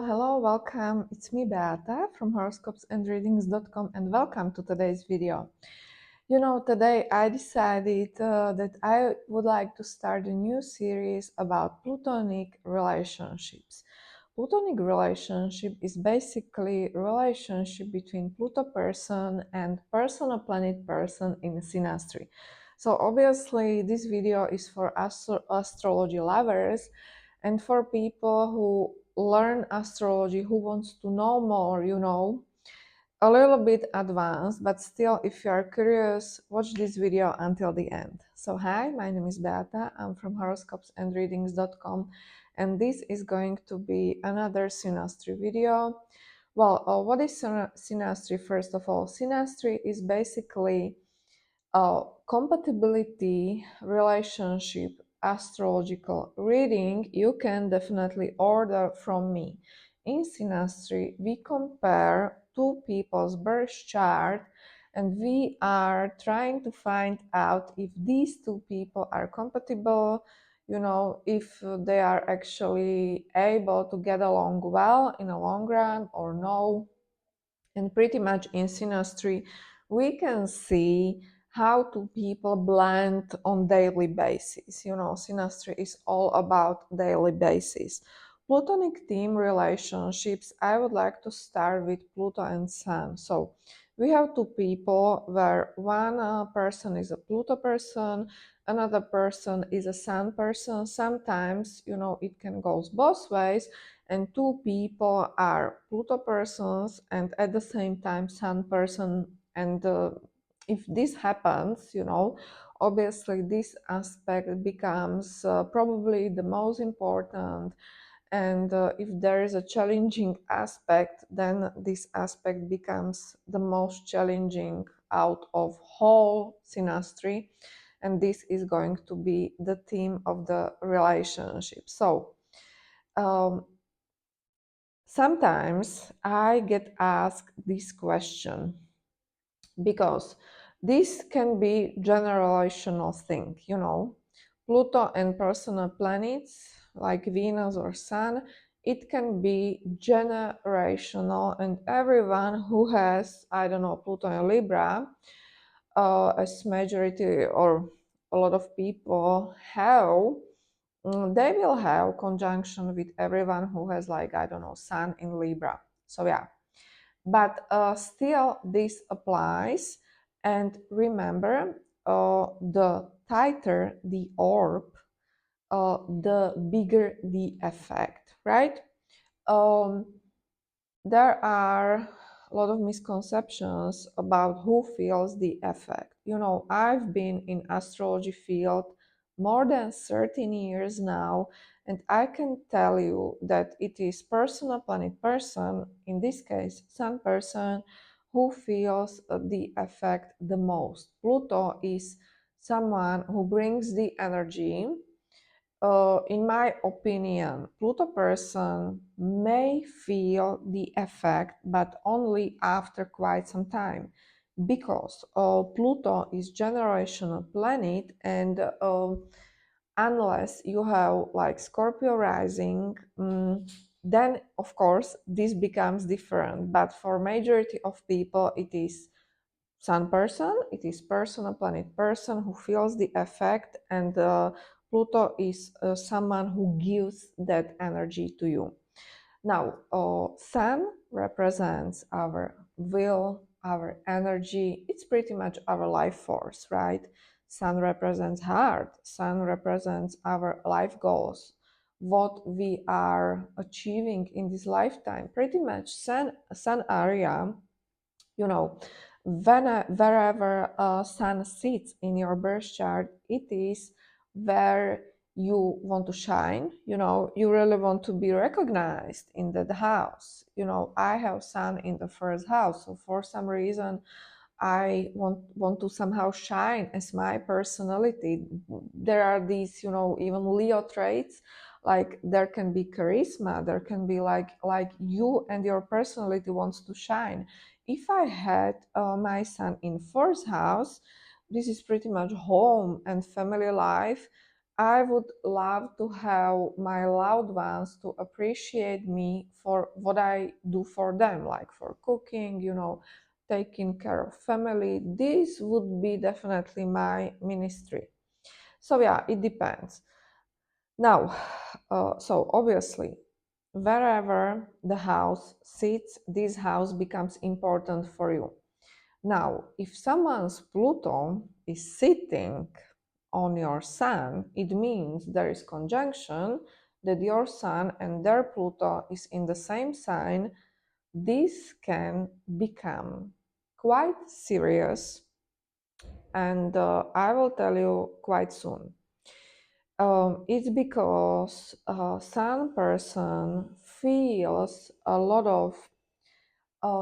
Hello, welcome. It's me, Beata from horoscopes-and-readings.com, and welcome to today's video. Today I decided that I would like to start a new series about Plutonic relationships. Plutonic relationship is basically a relationship between Pluto person and personal planet person in Synastry. So obviously this video is for astrology lovers and for people who learn astrology, who wants to know more, a little bit advanced, but still, if you are curious, watch this video until the end. So hi, my name is Beata. I'm from horoscopes-and-readings.com, and this is going to be another Synastry video. Well, what is Synastry? First of all, Synastry is basically compatibility relationship astrological reading you can definitely order from me. In Synastry, we compare two people's birth chart and we are trying to find out if these two people are compatible, if they are actually able to get along well in a long run or no. And pretty much in Synastry, we can see how two people blend on daily basis. Synastry is all about daily basis. Plutonic theme relationships, I would like to start with Pluto and Sun. So we have two people where one person is a Pluto person, another person is a Sun person. Sometimes, it can go both ways, and two people are Pluto persons and at the same time Sun person. And if this happens, obviously this aspect becomes probably the most important. And if there is a challenging aspect, then this aspect becomes the most challenging out of whole synastry. And this is going to be the theme of the relationship. So sometimes I get asked this question because this can be generational thing, Pluto and personal planets like Venus or Sun, it can be generational, and everyone who has, I don't know, Pluto and Libra, as majority or a lot of people have, they will have conjunction with everyone who has, like, I don't know, Sun in Libra. So yeah, but still this applies. And remember, the tighter the orb, the bigger the effect, right? um, there are a lot of misconceptions about who feels the effect. I've been in astrology field more than 13 years now, and I can tell you that it is personal planet person, in this case Sun person, who feels the effect the most. Pluto is someone who brings the energy. In my opinion, Pluto person may feel the effect, but only after quite some time, because Pluto is generational planet, and unless you have like Scorpio rising, then of course this becomes different. But for majority of people, it is Sun person, it is personal planet person who feels the effect, and Pluto is someone who gives that energy to you. Now, Sun represents our will, our energy. It's pretty much our life force, right? Sun represents heart. Sun represents our life goals, what we are achieving in this lifetime. Pretty much Sun area, you know, wherever Sun sits in your birth chart, it is where you want to shine. You really want to be recognized in that house. I have Sun in the first house, so for some reason I want to somehow shine as my personality. There are these, even Leo traits, like there can be charisma, there can be like you and your personality wants to shine. If I had my Sun in fourth house, this is pretty much home and family life. I would love to have my loved ones to appreciate me for what I do for them, like for cooking, taking care of family. This would be definitely my ministry. So yeah, it depends. Now, so obviously, wherever the house sits, this house becomes important for you. Now, if someone's Pluto is sitting on your sun, it means there is conjunction that your sun and their Pluto is in the same sign. This can become quite serious, and I will tell you quite soon. It's because sun person feels a lot of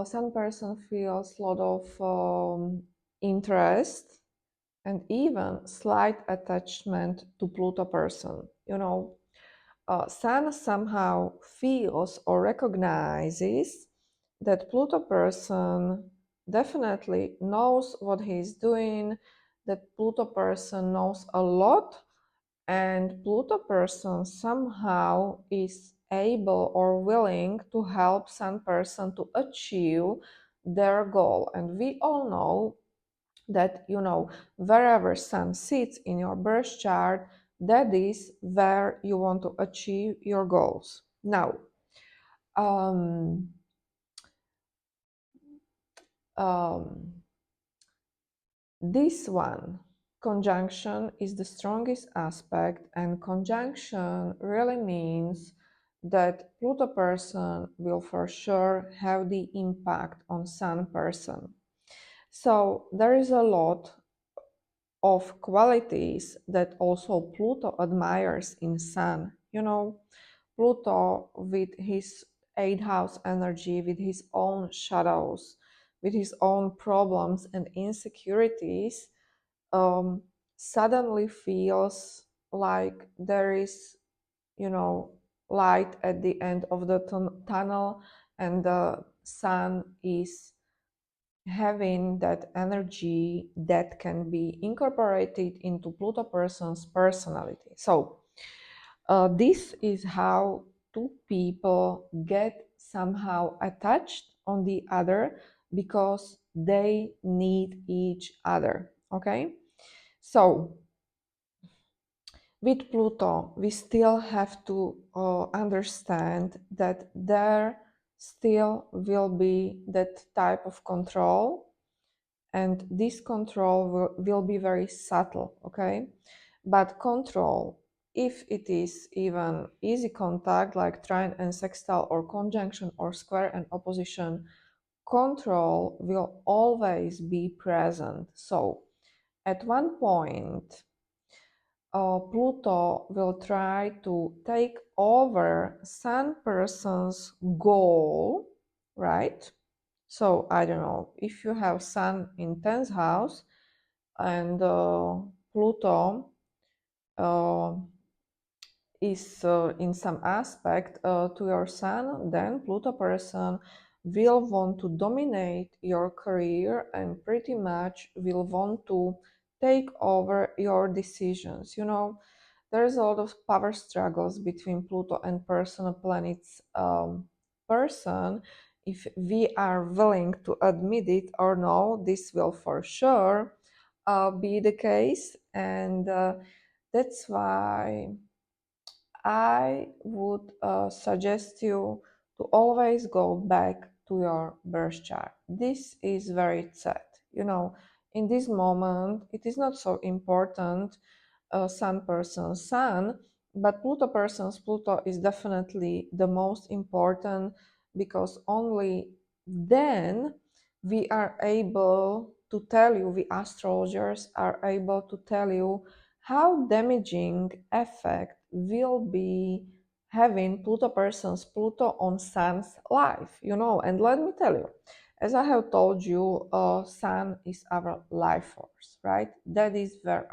sun person feels a lot of interest and even slight attachment to Pluto person. Sun somehow feels or recognizes that Pluto person definitely knows what he's doing, that Pluto person knows a lot, and Pluto person somehow is able or willing to help Sun person to achieve their goal. And we all know that, wherever Sun sits in your birth chart, that is where you want to achieve your goals. Now, um, um, this one, conjunction, is the strongest aspect, and conjunction really means that Pluto person will for sure have the impact on Sun person. So there is a lot of qualities that also Pluto admires in Sun. Pluto with his 8th house energy, with his own shadows, with his own problems and insecurities, um, suddenly feels like there is, light at the end of the tunnel, and the sun is having that energy that can be incorporated into Pluto person's personality. So this is how two people get somehow attached on the other because they need each other. Okay, so with Pluto, we still have to understand that there still will be that type of control, and this control will be very subtle, okay? But control, if it is even easy contact like trine and sextile or conjunction or square and opposition, control will always be present. So at one point, Pluto will try to take over Sun person's goal, right? So I don't know, if you have Sun in 10th house and Pluto uh, is in some aspect to your Sun, then Pluto person will want to dominate your career and pretty much will want to take over your decisions. There's a lot of power struggles between Pluto and personal planets person. If we are willing to admit it or no, this will for sure be the case, and that's why I would suggest you to always go back to your birth chart. This is very sad. In this moment, it is not so important Sun person's Sun, but Pluto person's Pluto is definitely the most important, because only then we are able to tell you, we astrologers are able to tell you how damaging effect will be having Pluto person's Pluto on Sun's life, and let me tell you, as I have told you, Sun is our life force, right? That is where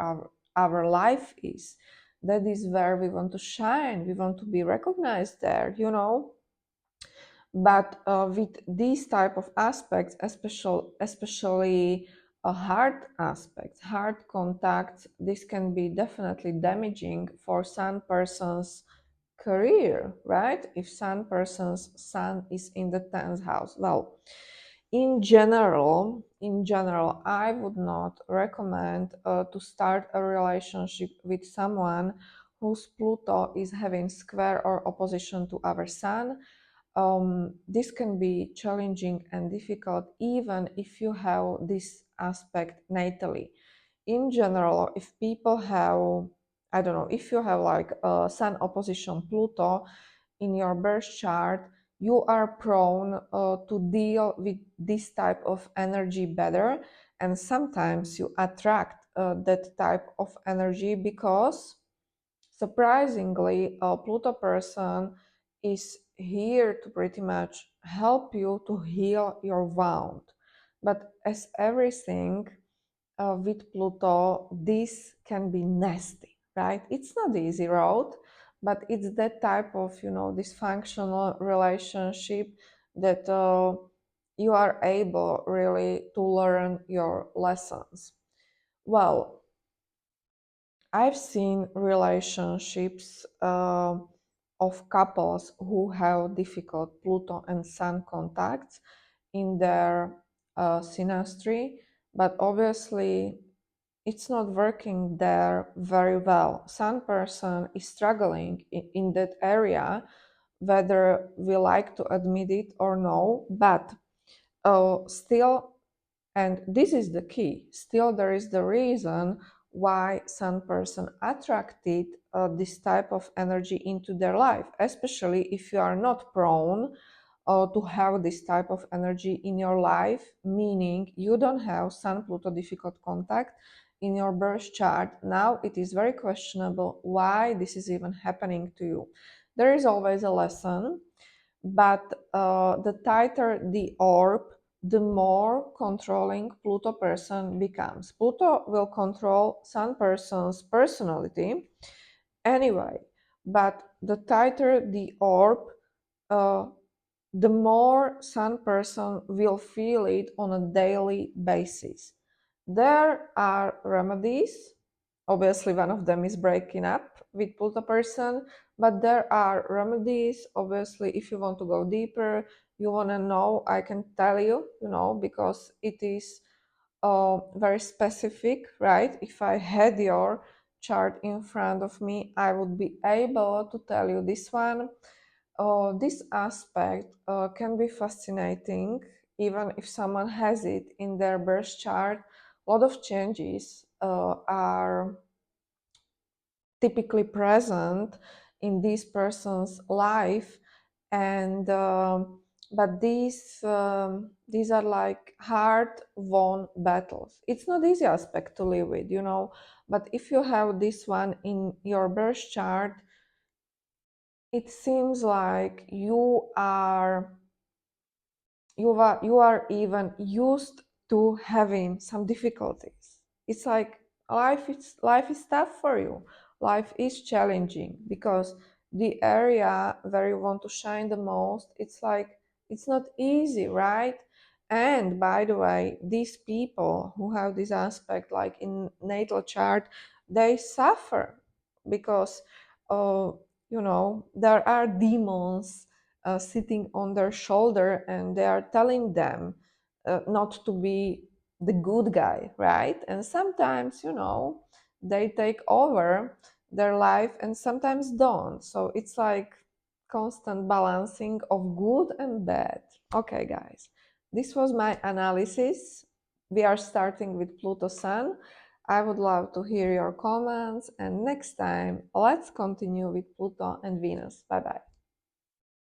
our life is. That is where we want to shine. We want to be recognized there, But with these type of aspects, especially a hard aspect, hard contact. This can be definitely damaging for Sun person's career, right? If Sun person's Sun is in the 10th house. Well, in general, I would not recommend to start a relationship with someone whose Pluto is having square or opposition to our Sun. This can be challenging and difficult even if you have this aspect natally. In general, if people have, I don't know, if you have like a Sun opposition Pluto in your birth chart, you are prone to deal with this type of energy better, and sometimes you attract that type of energy because surprisingly, a Pluto person is here to pretty much help you to heal your wound. But as everything with Pluto, this can be nasty, right? It's not the easy road, but it's that type of, dysfunctional relationship that you are able really to learn your lessons. Well, I've seen relationships of couples who have difficult Pluto and Sun contacts in their synastry, but obviously it's not working there very well. Sun person is struggling in that area, whether we like to admit it or no, but still, and this is the key, still there is the reason why Sun person attracted this type of energy into their life, especially if you are not prone to have this type of energy in your life, meaning you don't have Sun Pluto difficult contact in your birth chart. Now it is very questionable why this is even happening to you. There is always a lesson, but the tighter the orb, the more controlling Pluto person becomes. Pluto will control Sun person's personality anyway, but the tighter the orb, uh, the more Sun person will feel it on a daily basis. There are remedies. Obviously, one of them is breaking up with Pluto person, but there are remedies. Obviously, if you want to go deeper, you want to know, I can tell you, because it is very specific, right? If I had your chart in front of me, I would be able to tell you this one. This aspect can be fascinating, even if someone has it in their birth chart. A lot of changes are typically present in this person's life, and but these are like hard won battles. It's not easy aspect to live with, but if you have this one in your birth chart, it seems like you are even used to having some difficulties. It's like life is tough for you. Life is challenging because the area where you want to shine the most, it's like it's not easy, right? And by the way, these people who have this aspect like in natal chart, they suffer because uh, there are demons sitting on their shoulder, and they are telling them not to be the good guy, right? And sometimes, they take over their life and sometimes don't. So it's like constant balancing of good and bad. Okay, guys, this was my analysis. We are starting with Pluto-Sun. I would love to hear your comments, and next time let's continue with Pluto and Venus. Bye bye.